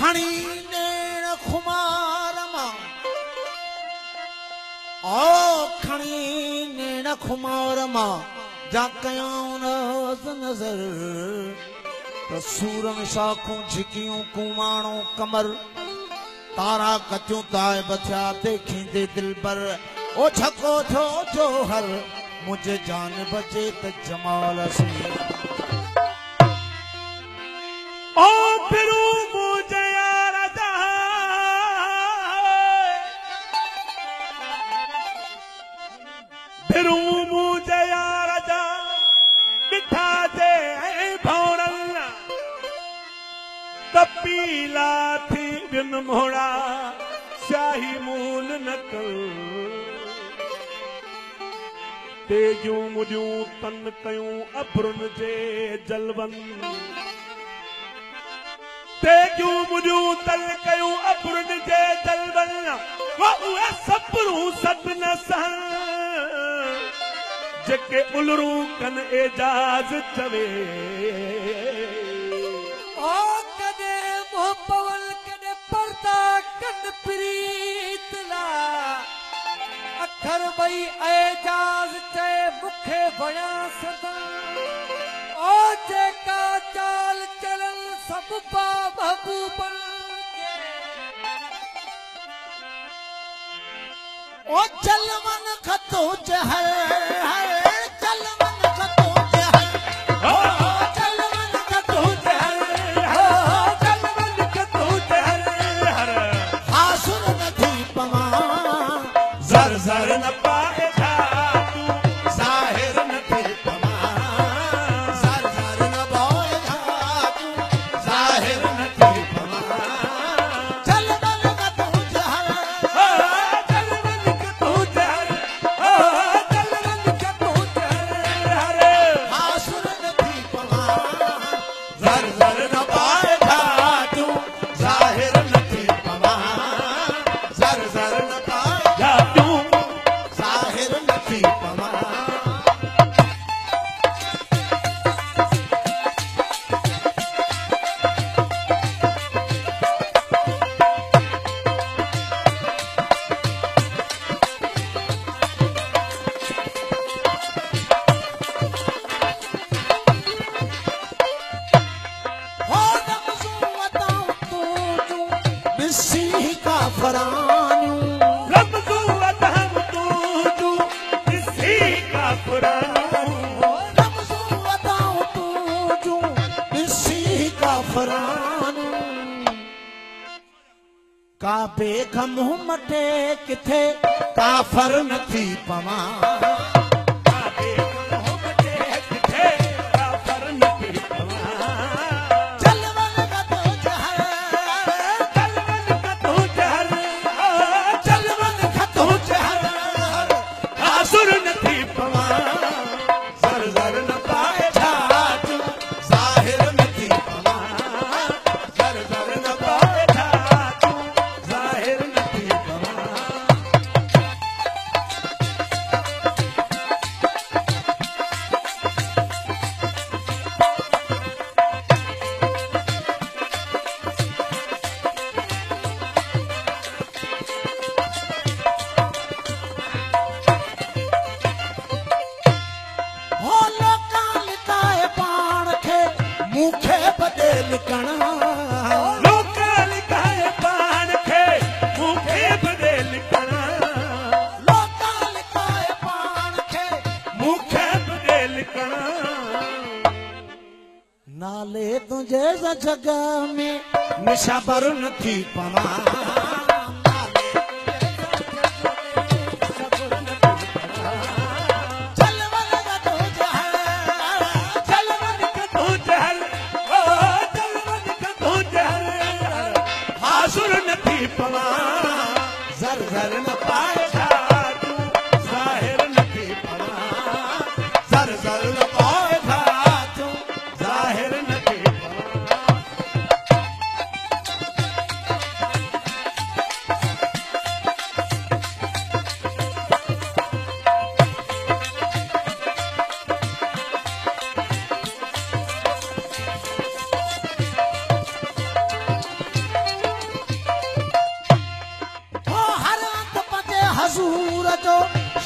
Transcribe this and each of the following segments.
खणी नेण खुमार मां ओ खणी नेण खुमार मां जा कयां नज़र त सूरन शाखूं झिकियूं कुमाणो कमर तारा कतियूं ताए बथिया देखींदे दिलबर ओ छको थो जोहर मुझे जान बचे त जमाल सी ओ फिरू मुझे यार दा फिरू मुझे यार दा मिठा दे भौरल तपीला थी बिन मोड़ा शाही मूल नकल तेजूं मुझूं तन कयूं अबरुन जे जलवन तेजूं मुझूं तन कयूं अबरुन जे जलवन वो उहे सपरूं सदन सन जेके उलरू कन एजाज चवे ओ कदे मोहपवल कदे पर्दा कन प्रीत ला अखर भई एजाज चे मुखे बया सदन ओ जेका चाल चलन सब पा महबूबन ओ चलवन खतो जहर चलवन खतो जहर चलवन कतू जहर चलवन कतू जहर हासुर नथी पवा zar zar na pae dhatu ज़ाहिर नथी पवा ज़र ज़र न बोए धातू ज़ाहिर नथी पवा चलवन खतो जहर चलवन कतू जहर चलवन कतू जहर हासुर नथी पवा ज़र ज़र न पाए धातू ज़ाहिर नथी पवा ज़र ज़र न पाए धातू ज़ाहिर नथी पवा हो नमज़ू अताऊं तूजू मिसी का फरानू रमज़ू अदहम तूजू किसी का पुराना नमज़ू अताऊं तूजू मिसी का फरानू का बेगम मटे किथे काफर नथी पवा चलवन खतो जहर चलवन खतो जहर आसुर नथी पवा ज़र ज़र न पाए धातू ज़ाहिर नथी पवा ज़र ज़र न पाए धातु ज़ाहिर नथी पवा हो लोकां लिकाए पाण खे मूंखे बदे लिकणा लोका लिखाए पाण खे मूंखे बदे लिखणा लोकां लिकाए पाण खे मूंखे बदे लिखणा नाले तुंहिंजे जग में निशाबर नथी पवा चलवन खतो जहर चलवन कतू जहर चलवन कतू जहर आसुर नथी पवा ज़र ज़र न पाए धातु ज़ाहिर नथी पवा ज़र ज़र न पाए धातू ज़ाहिर नथी पवा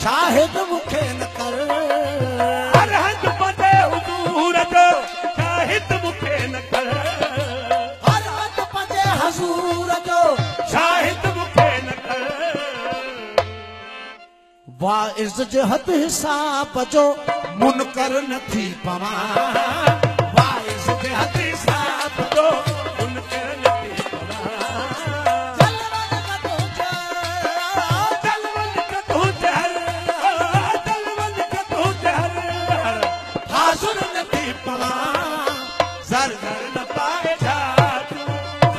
शाहिद मूंखे न कर हर हंध पंहिंजे हुजूर जो शाहिद मूंखे न कर हर हंध पंहिंजे हज़ूर जो शाहिद मूंखे न कर वाइज़ जे हद हिसाब जो मुनकर न थी पवां वाइज़ जे हद हिसाब जो मुनकर न थी पवां जलवन का तू जलवन का तू जहर हाज़ुर न थी पवां ज़र ज़र न पाए जातू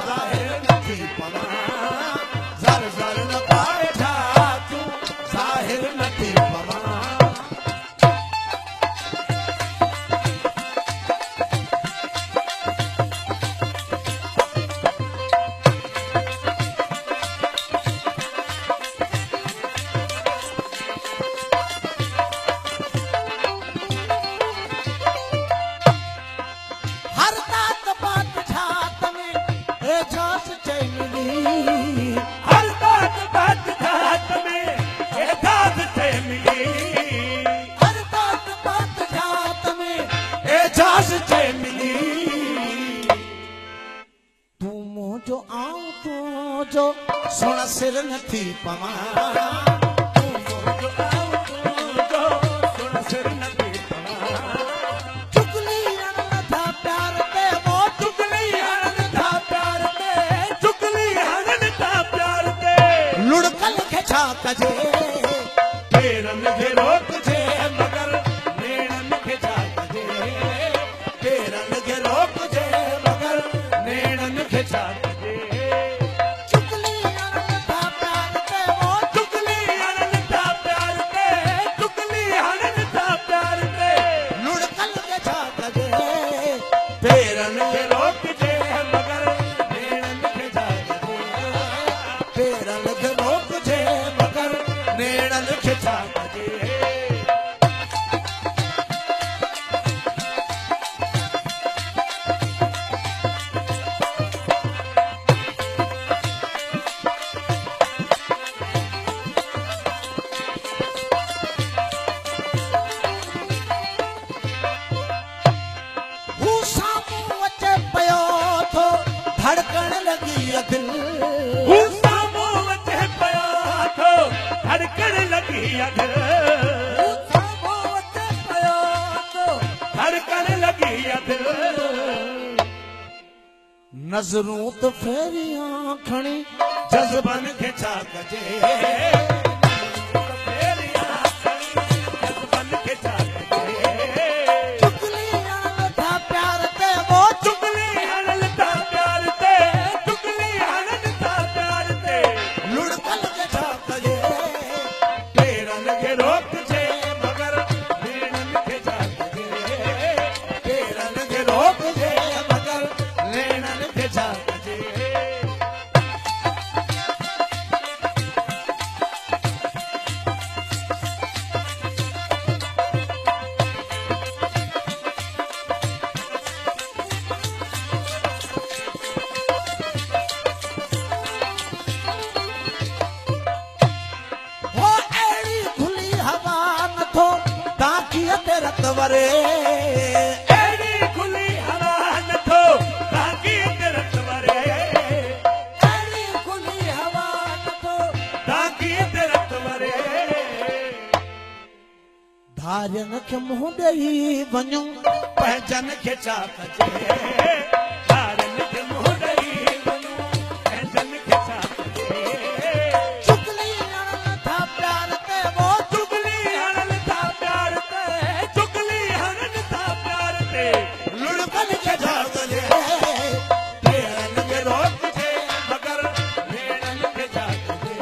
ज़ाहिर न थी पवां ज़र ज़र न पाए जातू ज़ाहिर न थी पवां हर तात बात छात में एजाज चैन मिली हर बात जात में एजाज से मिली हर तात बात छात में एजाज चैन मिली तू मुंह जो आऊं तू जो सुन सिर न थी पवां तू जो आऊं तू जो सुन सिर न थी पवां चुगली अन था प्यार पे वो चुगली हणन था प्यार ते चुगली हणन था प्यार ते लुढ़कल के छा कजे पेरन खे रोक जे मगर नेणन खे छा कजे पेरन के रोक जे मगर नेणन खे छा कजे चुगली अन था प्यार पे वो चुगली हणन था प्यार ते चुगली हणन था प्यार ते लुढ़कल के छा कजे पेरन खे रोक जे मगर नेणन खे छा कजे पेरन के रोक जे मगर नेड़न खे छा कजे हू साम्हूं अचे पियो थो धड़कण लॻी आहे दिलि हू साम्हूं अचे पियो थो धड़कण लॻी आहे हू साम्हूं अचे पियो थो धड़कण लॻी आहे नज़रूं त फेरियां खणी जज़बन खे छा कजे जज़बन खे छा कजे चुगली अन था प्यार ते वो चुगली हणन था प्यार ते चुगली हणन था प्यार ते लुढ़कल के छा कजे पेरन खे रोक जे मगर नेणन खे छा कजे पेरन के रोक जे मगर नेणन खे छा कजे वो अहिड़ी खुली हवा नथो ताकीअ ते रत वरे अहिड़ी खुली हवा नथो ताकी तिरत वरे अहिड़ी खुली हवा नथो ताकी तिरत वरे धारियन खे मुंहुं ॾेई वञूं पंहिंजन खे छा कजे ॿारन खे मुंहुं ॾेई वञूं पंहिंजन खे छा कजे चुगली अन था प्यार ते वो चुगली हणन था प्यार ते चुगली हणन था प्यार ते लुढ़कल के छा कजे पेरन खे रोक जे मगर नेणन खे छा कजे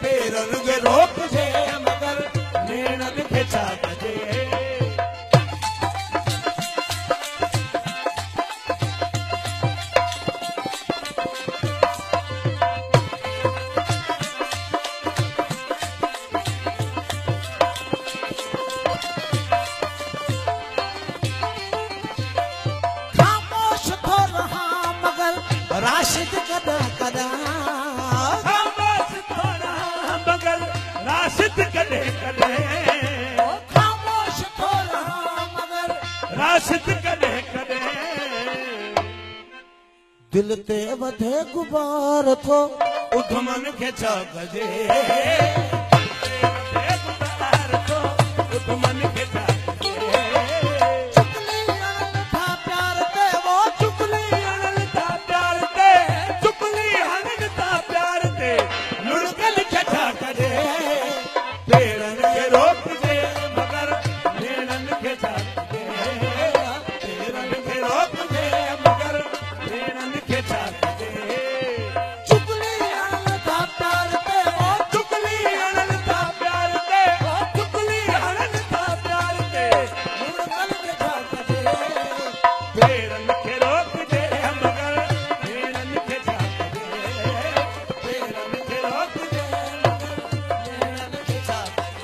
पेरन के रोक जे मगर नेणन खे छा कजे राशिद कदा कदा बस थोड़ा बगल राशिद कदा कॾहिं कॾहिं ओ ख़ामोश थो रहां मगर राशिद कॾहिं कॾहिं दिल ते वधे गुबार थो उधमन खे छा कजे चुगली हणन था प्यार ते वो चुगली हणन था प्यार ते चुगली हणन था प्यार ते लुड़कन खे छा कजे पेरन खे रोकजे मगर नेणन खे छा कजे पेरन खे रोकजे मगर नेणन खे छा कजे चुगली हणन था प्यार ते वो चुगली हणन था प्यार ते चुगली हणन था प्यार ते लुड़कन खे छा कजे पेरन खे रोकजे मगर नेणन खे छा कजे पेरन खे रोकजे मगर नेणन खे छा कजे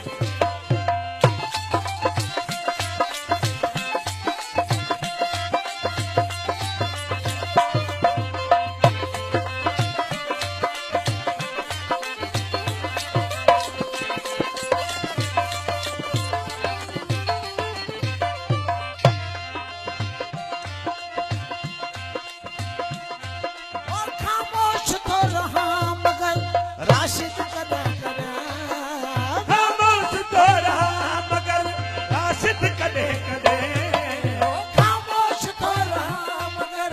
और खामोश थो रहां मगर राशिद कॾहिं कॾहिं खामोश थो रहां मगर राशिद कॾहिं कॾहिं ओ खामोश थो रहां मगर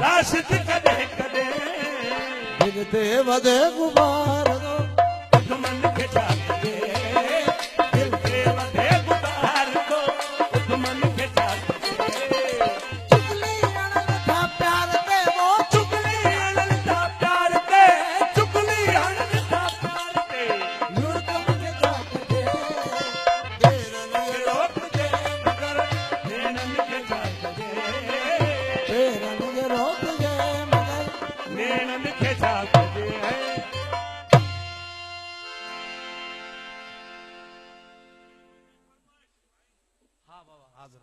राशिद कॾहिं कॾहिं दिल ते वधे गुबार थो दुश्मन खे छा कजे दिल खे वधे गुबार थो दुश्मन खे छा कजे चुगली हणन था प्यार ते वो चुगली हणन था प्यार ते चुगली हणन था प्यार ते लुड़कन खे छा कजे पेरन खे रोकजे मगर नेणन खे छा कजे पेरन खे रोकजे मगर नेणन खे छा कजे हाज़िर